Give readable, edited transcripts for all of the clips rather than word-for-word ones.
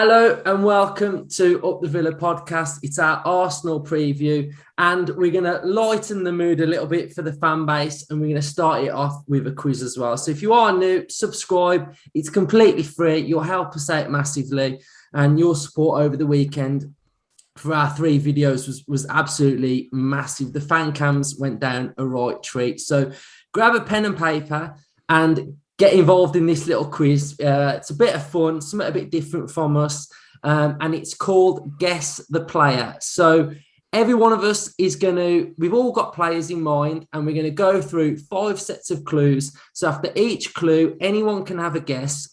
Hello and welcome to Up the Villa podcast. It's our Arsenal preview and we're going to lighten the mood a little bit for the fan base and we're going to start it off with a quiz as well. So if you are new, subscribe. It's completely free. You'll help us out massively and your support over the weekend for our 3 videos was absolutely massive. The fan cams went down a right treat. So grab a pen and paper and get involved in this little quiz. It's a bit of fun, something a bit different from us, and it's called Guess the Player. So every one of us we've all got players in mind, and we're going to go through 5 sets of clues. So after each clue, anyone can have a guess.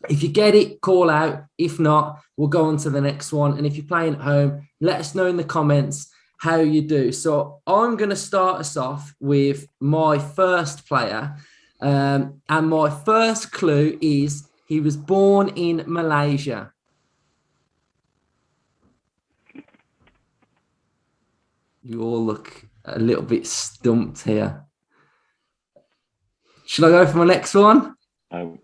If you get it, call out. If not, we'll go on to the next one. And if you're playing at home, let us know in the comments how you do. So I'm going to start us off with my first player. And my first clue is he was born in Malaysia. You all look a little bit stumped here. Should I go for my next one? Go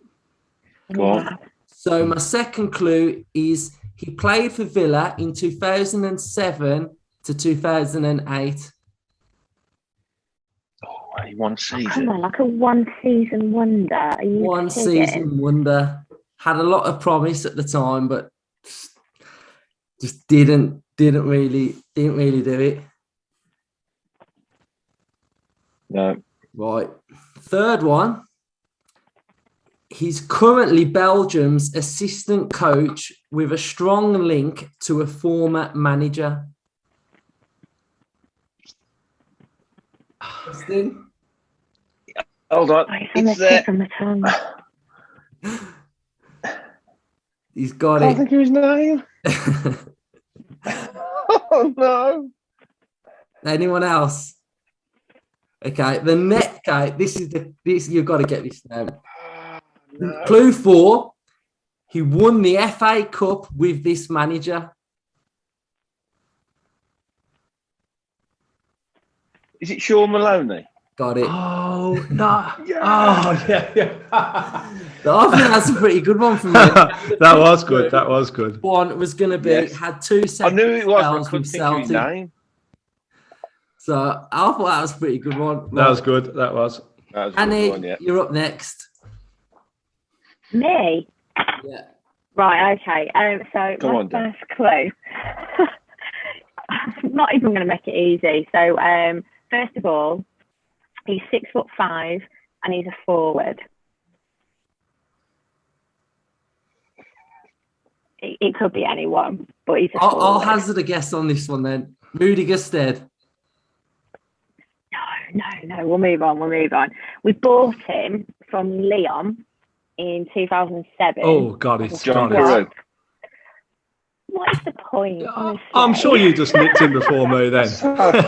on. So my second clue is he played for Villa in 2007 to 2008. One season. Come on, like a one-season wonder. Are you One kidding? season wonder. Had a lot of promise at the time, but just didn't really do it. No. Right. Third one. He's currently Belgium's assistant coach with a strong link to a former manager. Aston? Hold on. It's tip on the tongue. He's got I it. think of his name. Oh no. Anyone else? Okay, the next guy. This you've got to get this now. No. Clue 4. He won the FA Cup with this manager. Is it Sean Maloney? Got it. Oh, no. Yeah. Oh, yeah. I think that's a pretty good one for me. That was good. One was going to be, Yes. had 2 I separate knew it was, but I spells couldn't with think of his Celtic. name. So I thought that was a pretty good one. That was good. That was. That was a Annie, good one, yeah. you're up next. Me? Yeah. Right, okay. So Come my on, Dan. first clue. I'm not even going to make it easy. So first of all, he's 6'5" and he's a forward. It could be anyone, but he's a forward. I'll hazard a guess on this one then. Rudiger Stead. No. We'll move on. We bought him from Lyon in 2007. Oh, God, it's John John. Carew. What is the point, honestly? I'm sure you just nicked him before me then. Sorry,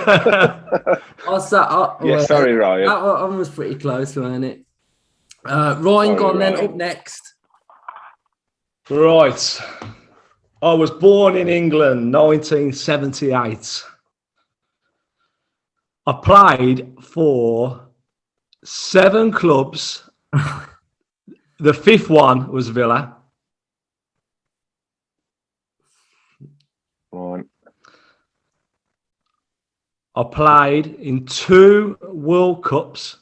Ryan. That one was pretty close, wasn't it? Ryan, go on then, Ryan. up next. Right. I was born in England, 1978. I played for 7 clubs. The 5th one was Villa. Right. I played in 2 World Cups.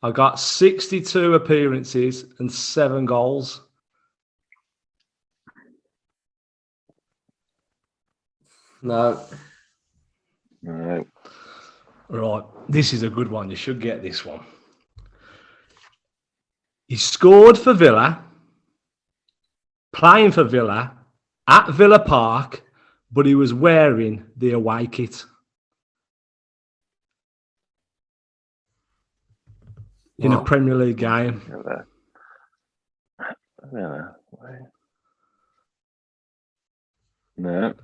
I got 62 appearances and 7 goals. No. No. Right, this is a good one. You should get this one. He scored for Villa, playing for Villa at Villa Park, but he was wearing the away kit. In a Premier League game. No.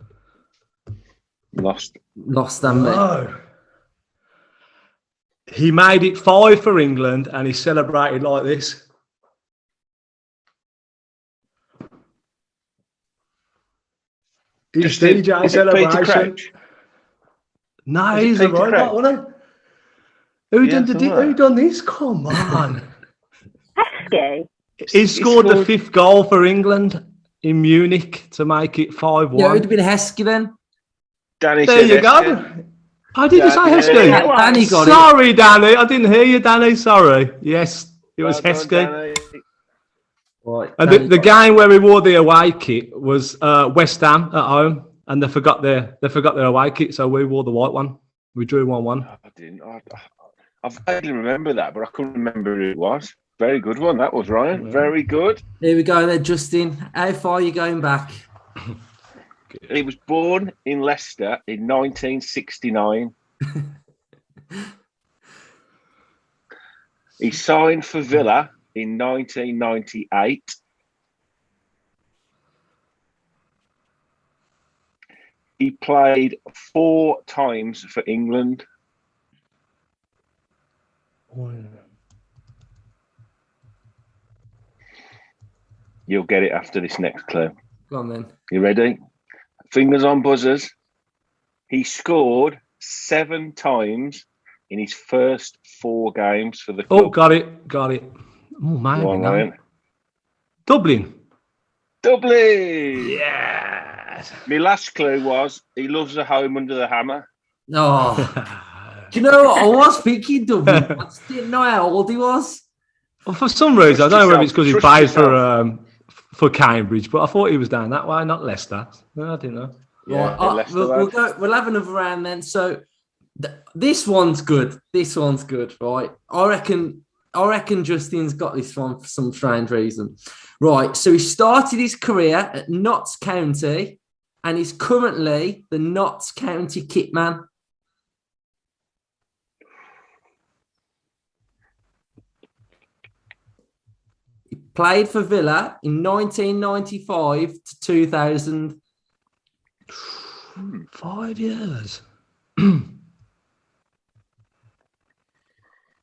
Lost. Haven't we? No. He made it 5 for England and he celebrated like this. His DJ celebration. No, he's a robot, wasn't he? Who done this? Come on. Pesky. He scored the 5th goal for England in Munich to make it 5-1. Yeah, it would have been Heskey then. Danny There said you go. Heskey. I did you say Yeah. Heskey? That one. Danny got it. Sorry, Danny. I didn't hear you, Danny. Sorry. Yes, it was Well done, Heskey. Danny. Right, And Danny the got it. game where we wore the away kit was West Ham at home, and they forgot their away kit, so we wore the white one. We drew 1-1. I didn't. I vaguely remember that, but I couldn't remember who it was. Very good one. That was Ryan. Very good. Here we go then, Justin. How far are you going back? He was born in Leicester in 1969. He signed for Villa in 1998. He played 4 times for England. You'll get it after this next clue. Go on then. You ready? Fingers on buzzers. He scored 7 times in his first 4 games for the club. Oh, got it. Oh, man. Go on, Ryan. Dublin. Dublin! Yes. My last clue was he loves a home under the hammer. Oh, do you know what? I was thinking Dublin. I just didn't know how old he was. Well, for some reason, I don't know whether it's because he Trust played yourself. for Cambridge, but I thought he was down that way, not Leicester. No, I didn't know. Right, Yeah, Leicester we'll lad. go. We'll have another round then. So this one's good. Right? I reckon Justin's got this one for some strange reason. Right. So he started his career at Notts County, and he's currently the Notts County kitman. He played for Villa in 1995 to 2000. 5 years.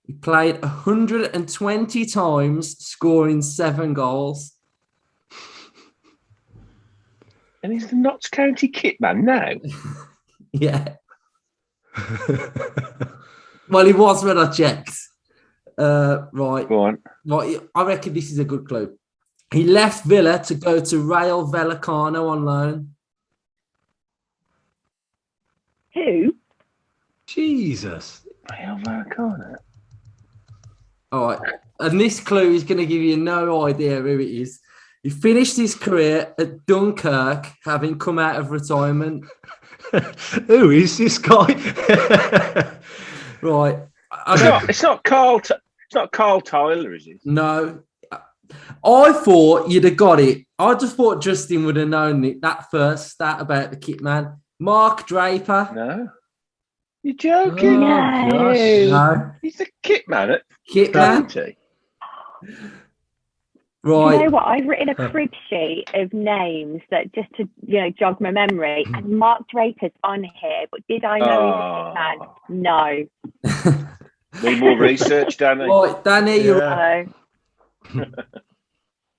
He played 120 times, scoring 7 goals. And he's the Notts County kitman now. Yeah. Well, he was when I checked. Right. Go on. Right. I reckon this is a good clue. He left Villa to go to Rayo Vallecano on loan. Who? Jesus. Rayo Vallecano. All right. And this clue is going to give you no idea who it is. He finished his career at Dunkirk, having come out of retirement. Who is this guy? Right. It's not Carl. It's not Carl Tyler, is it? No. I thought you'd have got it. I just thought Justin would have known it, that first stat about the kit man. Mark Draper. No. You're joking. No. No. He's the kitman at Kit man. County. Right. You know what? I've written a crib sheet of names that just to jog my memory, and Mark Draper's on here. But did I know he's a man? No. Need more research, Danny. Right, Danny, you're Yeah.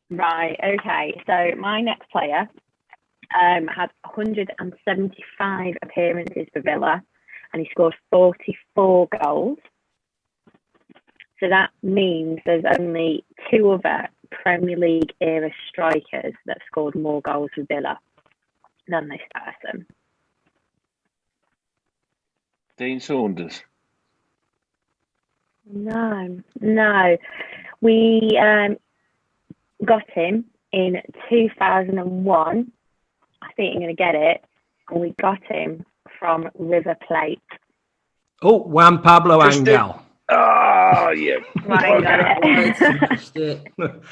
Right. Okay. So my next player had 175 appearances for Villa, and he scored 44 goals. So that means there's only 2 other Premier League era strikers that scored more goals for Villa than this person. Dean Saunders. No. We got him in 2001. I think you're going to get it. And we got him from River Plate. Oh, Juan Pablo Angel. Oh, yeah. Right, got it.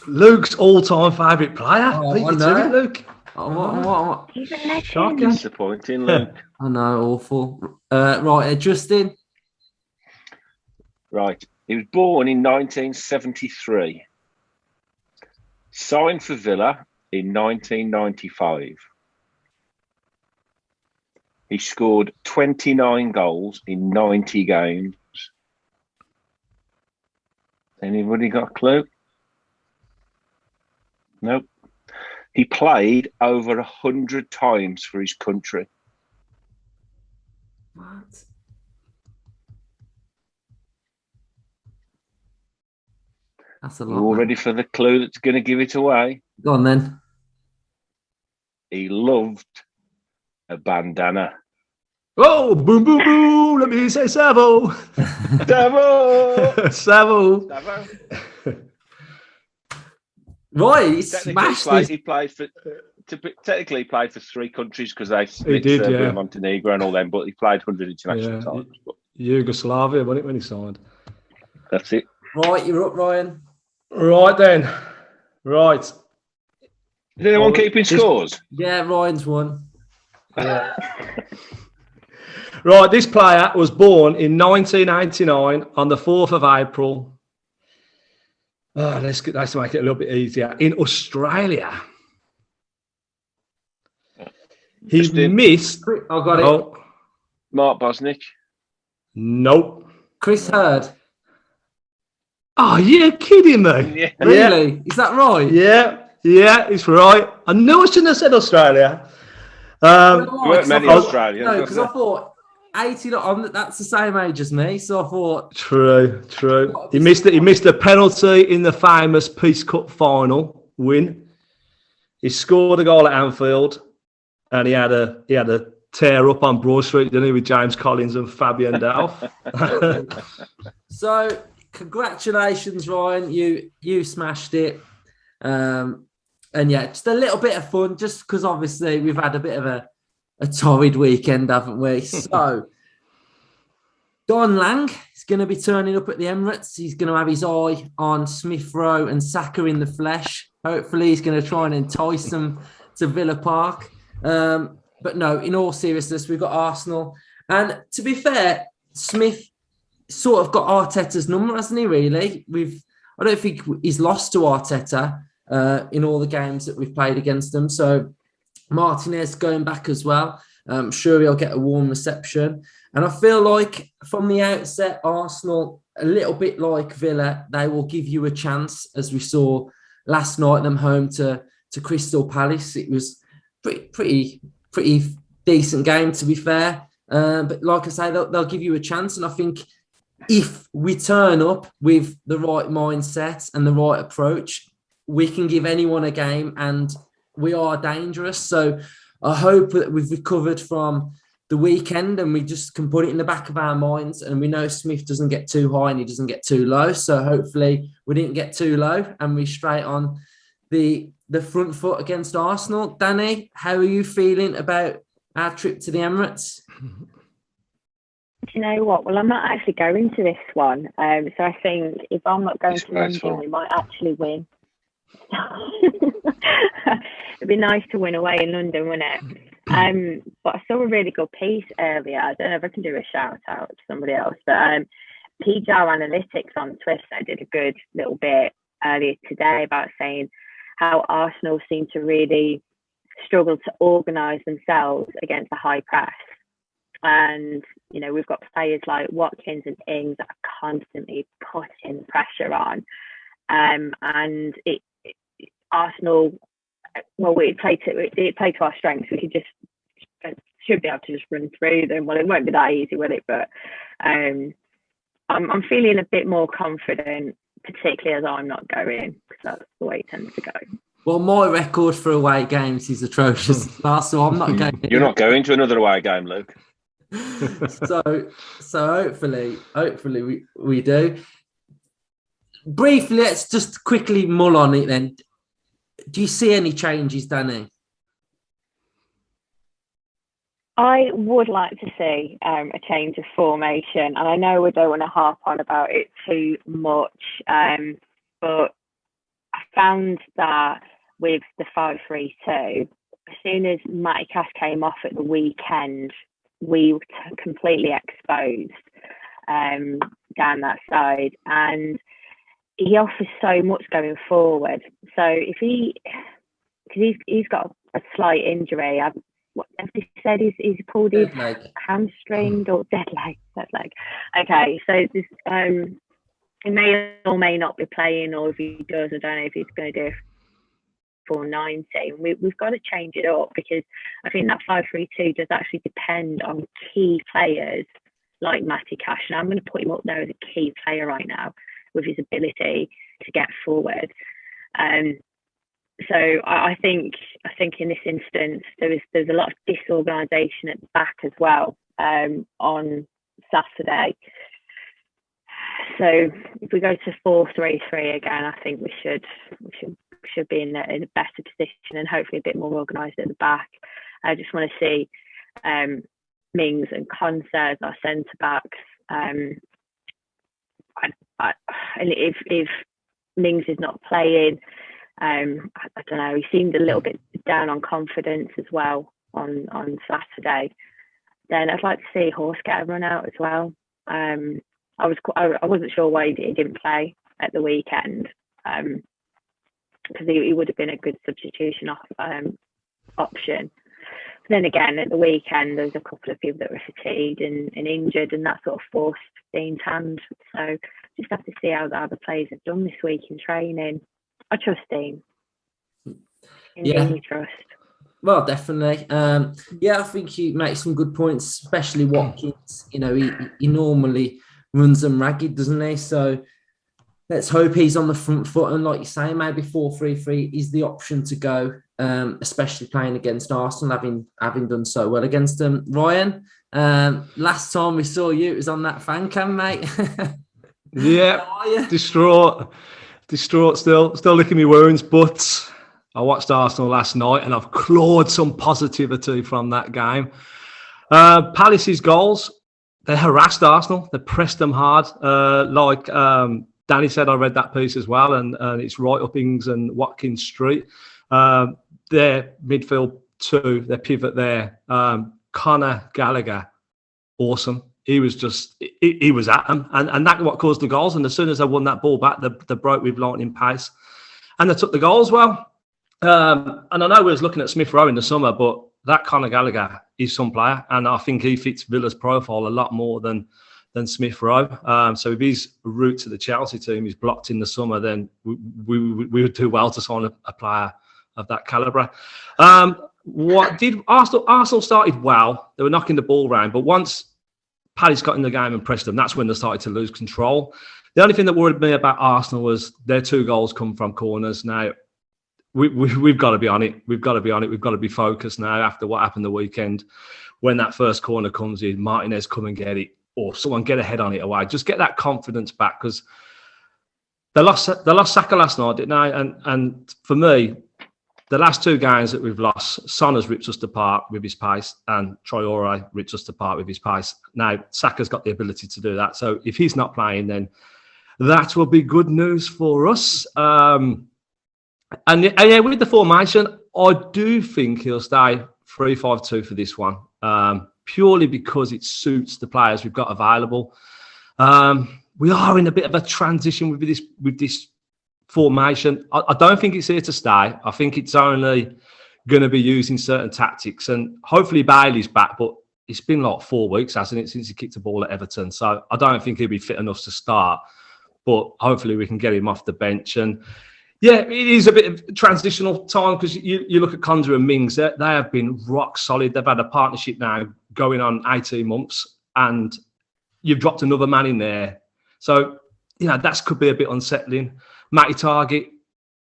Luke's all-time favourite player. Oh, Beat I you know. to it, Luke. What? He's a legend. Shocking. Disappointing, Luke. I know, awful. Right, Justin. Right. He was born in 1973. Signed for Villa in 1995. He scored 29 goals in 90 games. Anybody got a clue? Nope. He played over 100 times for his country. What? That's a You lot. all ready for the clue that's going to give it away? Go on then. He loved a bandana. Oh, boom, boom, boom. Let me say Savo. Savo! Savo. Savo. Right, he Technically, smashed it. technically he played for 3 countries because they He mixed did, Serbia yeah. and Montenegro and all them, but he played 100 international Yeah. times. But Yugoslavia, wasn't it, when he signed? that's it. Right, you're up, Ryan. Right then. Right. Is anyone keeping this- scores? Yeah, Ryan's won. Yeah. Right, this player was born in 1989 on the 4th of April. Let's make it a little bit easier. In Australia. He Justin. missed. I got it. Oh, Mark Bosnich. nope. Chris Hurd. Oh, you're kidding me. Yeah. Really? Is that right? Yeah, it's right. I knew I shouldn't have said Australia. You know There why? weren't 'Cause I many thought- Australians, No, was because I there? thought 80. That's the same age as me, so I thought. True. He missed a penalty in the famous Peace Cup final win. He scored a goal at Anfield, and he had a tear up on Broad Street, didn't he, with James Collins and Fabian Delph. So, congratulations, Ryan. You smashed it. And yeah, just a little bit of fun, just because obviously we've had a bit of a torrid weekend, haven't we? So, Don Lang is going to be turning up at the Emirates. He's going to have his eye on Smith Rowe and Saka in the flesh. Hopefully, he's going to try and entice them to Villa Park. But no, in all seriousness, we've got Arsenal. And to be fair, Smith sort of got Arteta's number, hasn't he, really? I don't think he's lost to Arteta in all the games that we've played against them. So Martinez going back as well. I'm sure he'll get a warm reception. And I feel like from the outset, Arsenal, a little bit like Villa, they will give you a chance, as we saw last night, them home to Crystal Palace. It was pretty decent game, to be fair. But like I say, they'll give you a chance. And I think if we turn up with the right mindset and the right approach, we can give anyone a game, and we are dangerous. So I hope that we've recovered from the weekend and we just can put it in the back of our minds, and we know Smith doesn't get too high and he doesn't get too low. So hopefully we didn't get too low and we straight on the front foot against Arsenal. Danny, how are you feeling about our trip to the Emirates? Do you know what? Well, I'm not actually going to this one. So I think if I'm not going to London, we might actually win. It'd be nice to win away in London, wouldn't it? But I saw a really good piece earlier. I don't know if I can do a shout out to somebody else, but PJR Analytics on Twitter did a good little bit earlier today about saying how Arsenal seem to really struggle to organise themselves against a high press. And, you know, we've got players like Watkins and Ings that are constantly putting pressure on. And Arsenal, well, it played to our strengths. We should be able to just run through them. Well, it won't be that easy, will it? But I'm feeling a bit more confident, particularly as I'm not going, because that's the way it tends to go. Well, my record for away games is atrocious, so I'm not going. You're not going to another away game, Luke. so hopefully we do. Briefly, let's just quickly mull on it then. Do you see any changes, Danny? I would like to see a change of formation, and I know we don't want to harp on about it too much, but I found that with the 5-3-2, as soon as Matty Cash came off at the weekend, we were completely exposed down that side, and he offers so much going forward. So if because he's got a slight injury. What have they said? He's pulled his hamstring or dead leg. Okay, so this, he may or may not be playing, or if he does, I don't know if he's going to do it for 90. We've got to change it up, because I think that 5-3-2 does actually depend on key players like Matty Cash, and I'm going to put him up there as a key player right now with his ability to get forward. So I think in this instance there's a lot of disorganisation at the back as well on Saturday. So if we go to 4-3-3 again, I think we should be in a better position and hopefully a bit more organised at the back. I just want to see Mings and Conser as our centre backs. And if Mings is not playing, I don't know, he seemed a little bit down on confidence as well on Saturday. Then I'd like to see Horse get a run out as well. I wasn't sure why he didn't play at the weekend, because he would have been a good substitution option. But then again, at the weekend, there was a couple of people that were fatigued and injured, and that sort of forced Dean's hand. So just have to see how the other players have done this week in training. I trust Dean. Yeah. Dean, trust. Well, definitely. I think he makes some good points, especially Watkins. You know, he normally runs them ragged, doesn't he? So let's hope he's on the front foot. And like you say, maybe 4-3-3 is the option to go, especially playing against Arsenal, having done so well against them. Ryan, last time we saw you, it was on that fan cam, mate. Yeah, distraught still licking my wounds, but I watched Arsenal last night and I've clawed some positivity from that game. Palace's goals, they harassed Arsenal, they pressed them hard. Like Danny said, I read that piece as well, and it's right up Ings and Watkins Street. Their midfield two, their pivot there, Conor Gallagher, awesome. He was he was at them, and that's what caused the goals. And as soon as they won that ball back, they broke with lightning pace, and they took the goals well. And I know we was looking at Smith Rowe in the summer, but that Conor Gallagher is some player, and I think he fits Villa's profile a lot more than Smith Rowe. So if his route to the Chelsea team is blocked in the summer, then we would do well to sign a player of that calibre. What did Arsenal started well? They were knocking the ball around, but once Palace got in the game and pressed them, that's when they started to lose control. The only thing that worried me about Arsenal was their 2 goals come from corners. Now, we've got to be on it. We've got to be on it. We've got to be focused now after what happened the weekend. When that first corner comes in, Martinez come and get it, or someone get a head on it away. Just get that confidence back, because they lost Saka last night, didn't they? And for me, the last 2 games that we've lost, Son has ripped us apart with his pace, and Traore ripped us apart with his pace. Now, Saka's got the ability to do that. So if he's not playing, then that will be good news for us. And with the formation, I do think he'll stay 3-5-2 for this one, purely because it suits the players we've got available. We are in a bit of a transition with this formation. I don't think it's here to stay. I think it's only going to be used in certain tactics, and hopefully Bailey's back, but it's been like 4 weeks, hasn't it, since he kicked the ball at Everton. So I don't think he'll be fit enough to start, but hopefully we can get him off the bench. And yeah, it is a bit of transitional time, because you look at Conser and Mings, they have been rock solid. They've had a partnership now going on 18 months, and you've dropped another man in there. So, that could be a bit unsettling. Matty Target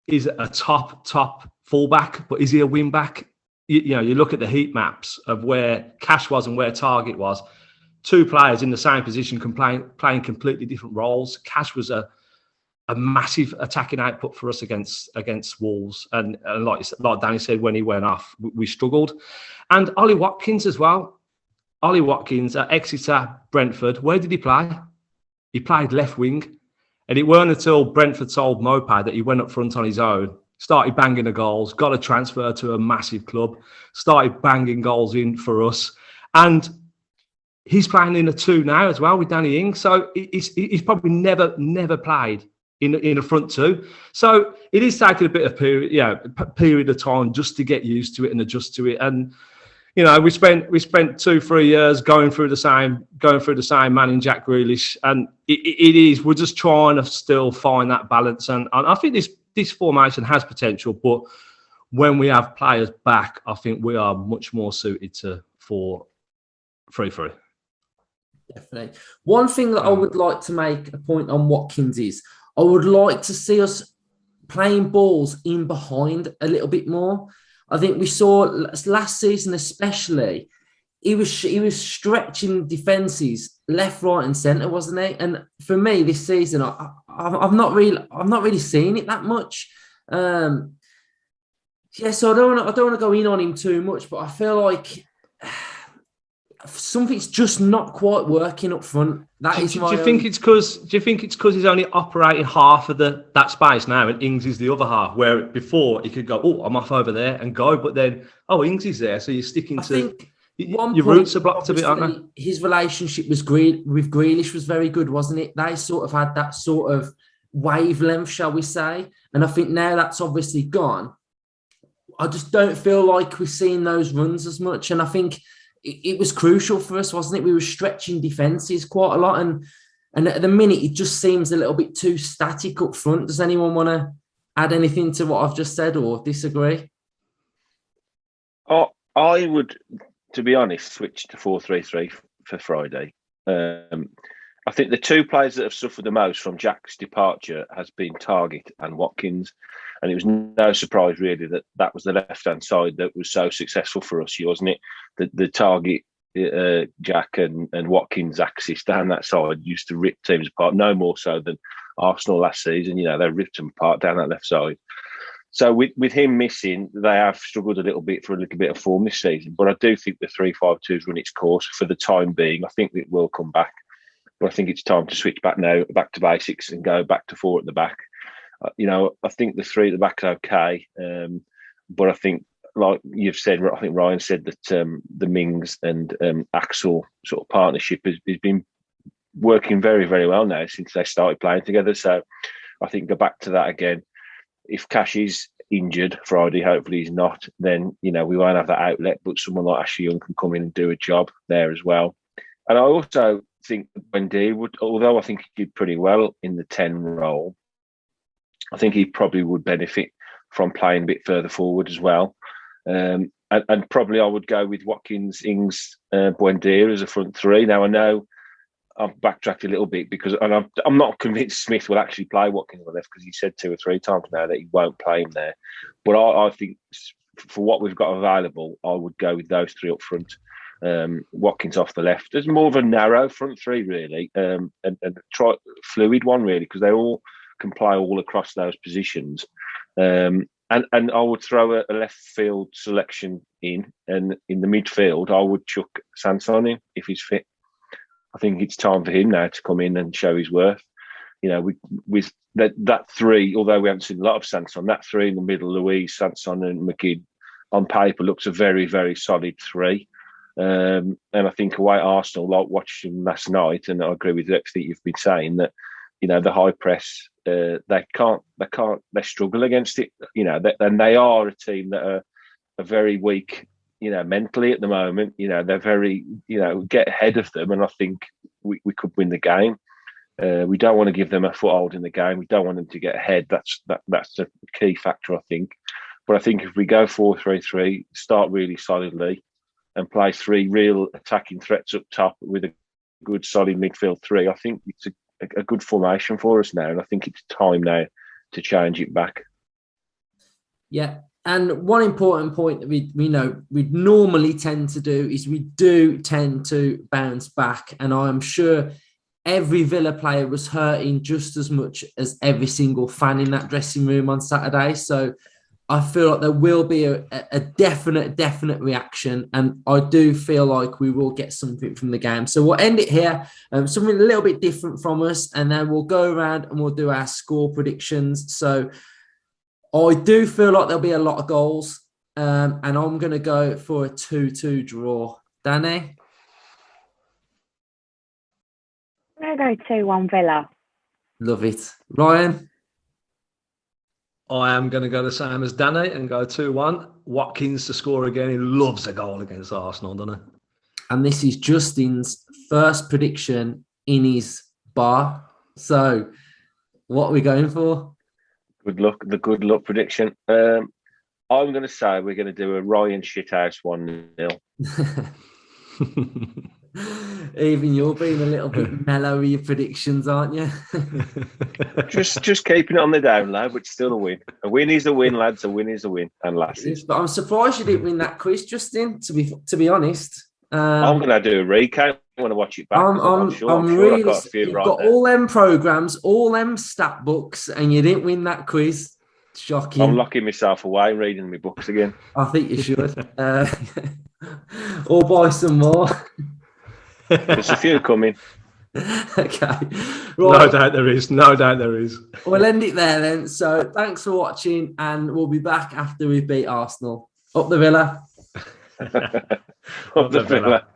is a top fullback, but is he a wing back? You look at the heat maps of where Cash was and where Target was. 2 players in the same position playing completely different roles. Cash was a massive attacking output for us against Wolves, and like Danny said, when he went off, we struggled. And Ollie Watkins as well. Ollie Watkins at Exeter, Brentford. Where did he play? He played left wing. And it weren't until Brentford sold Moped that he went up front on his own, started banging the goals, got a transfer to a massive club, started banging goals in for us. And he's playing in a 2 now as well with Danny Ings. So he's probably never played in a front 2. So it is taking a bit of period of time just to get used to it and adjust to it. And we spent 2-3 years going through the same man in Jack Grealish, and we're just trying to still find that balance. And I think this formation has potential, but when we have players back, I think we are much more suited to 4-3-3. Definitely. One thing that I would like to make a point on Watkins is I would like to see us playing balls in behind a little bit more. I think we saw last season, especially, he was stretching defenses left, right, and centre, wasn't he? And for me, this season, I've not really seen it that much. So I don't want to go in on him too much, but I feel like something's just not quite working up front. Do you think it's because he's only operating half of that space now, and Ings is the other half? Where before he could go, oh, I'm off over there and go, but then Ings is there, so you're sticking to. Your roots are blocked a bit, aren't they? His relationship with Grealish was very good, wasn't it? They sort of had that sort of wavelength, shall we say? And I think now that's obviously gone. I just don't feel like we're seeing those runs as much, and I think it was crucial for us, wasn't it? We were stretching defences quite a lot, and at the minute it just seems a little bit too static up front. Does anyone want to add anything to what I've just said or disagree? I would, to be honest, switch to 4-3-3 for Friday. I think the two players that have suffered the most from Jack's departure has been Targett and Watkins. And it was no surprise, really, that was the left-hand side that was so successful for us, wasn't it? The Targett, Jack and Watkins axis down that side used to rip teams apart, no more so than Arsenal last season. They ripped them apart down that left side. So with him missing, they have struggled a little bit for a little bit of form this season. But I do think the 3-5-2 has run its course for the time being. I think it will come back. But I think it's time to switch back now, back to basics and go back to 4 at the back. I think the 3 at the back are okay. But I think, like you've said, I think Ryan said that the Mings and Axel sort of partnership has been working very, very well now since they started playing together. So I think go back to that again. If Cash is injured Friday, hopefully he's not, then, we won't have that outlet, but someone like Ashley Young can come in and do a job there as well. And I also think Wendy would, although I think he did pretty well in the 10 role, I think he probably would benefit from playing a bit further forward as well. And probably I would go with Watkins, Ings, Buendia as a front 3. Now, I know I've backtracked a little bit because I'm not convinced Smith will actually play Watkins on the left because he said 2 or 3 times now that he won't play him there. But I think for what we've got available, I would go with those 3 up front. Watkins off the left. There's more of a narrow front 3, really, and try fluid one, really, because they all can play all across those positions. And I would throw a left field selection in, and in the midfield, I would chuck Sanson in if he's fit. I think it's time for him now to come in and show his worth. With that 3, although we haven't seen a lot of Sanson, that 3 in the middle, Louise, Sanson and McGinn, on paper looks a very, very solid 3. And I think away at Arsenal, like watching last night, and I agree with everything you've been saying, that the high press, they struggle against it. And they are a team that are very weak, mentally at the moment. They're very, get ahead of them, and I think we could win the game. We don't want to give them a foothold in the game. We don't want them to get ahead. That's a key factor, I think. But I think if we go 4-3-3, start really solidly, and play 3 real attacking threats up top with a good solid midfield 3, I think it's a good formation for us now, and I think it's time now to change it back. Yeah, and one important point that we normally tend to do is we do tend to bounce back, and I'm sure every Villa player was hurting just as much as every single fan in that dressing room on Saturday. So I feel like there will be a definite reaction, and I do feel like we will get something from the game. So we'll end it here, something a little bit different from us, and then we'll go around and we'll do our score predictions. So I do feel like there'll be a lot of goals, and I'm going to go for a 2-2 draw. Danny? I'm going to go 2-1 Villa. Love it. Ryan? I am going to go the same as Danny and go 2-1. Watkins to score again. He loves a goal against Arsenal, doesn't he? And this is Justin's first prediction in his bar. So, what are we going for? The good luck prediction. I'm going to say we're going to do a Ryan shithouse 1-0. Even you're being a little bit mellow with your predictions, aren't you? Just keeping it on the down low, but still a win. A win is a win, lads. A win is a win, and lasses. But I'm surprised you didn't win that quiz, Justin. To be honest, I'm going to do a recount. I want to watch it back. I'm sure really. I got a few You've right got there. all them programs, all them stat books, and you didn't win that quiz. Shocking. I'm locking myself away reading my books again. I think you should. Or buy some more. There's a few coming. Okay. Right. No doubt there is. No doubt there is. We'll end it there then. So thanks for watching, and we'll be back after we beat Arsenal. Up the Villa. Up the Villa.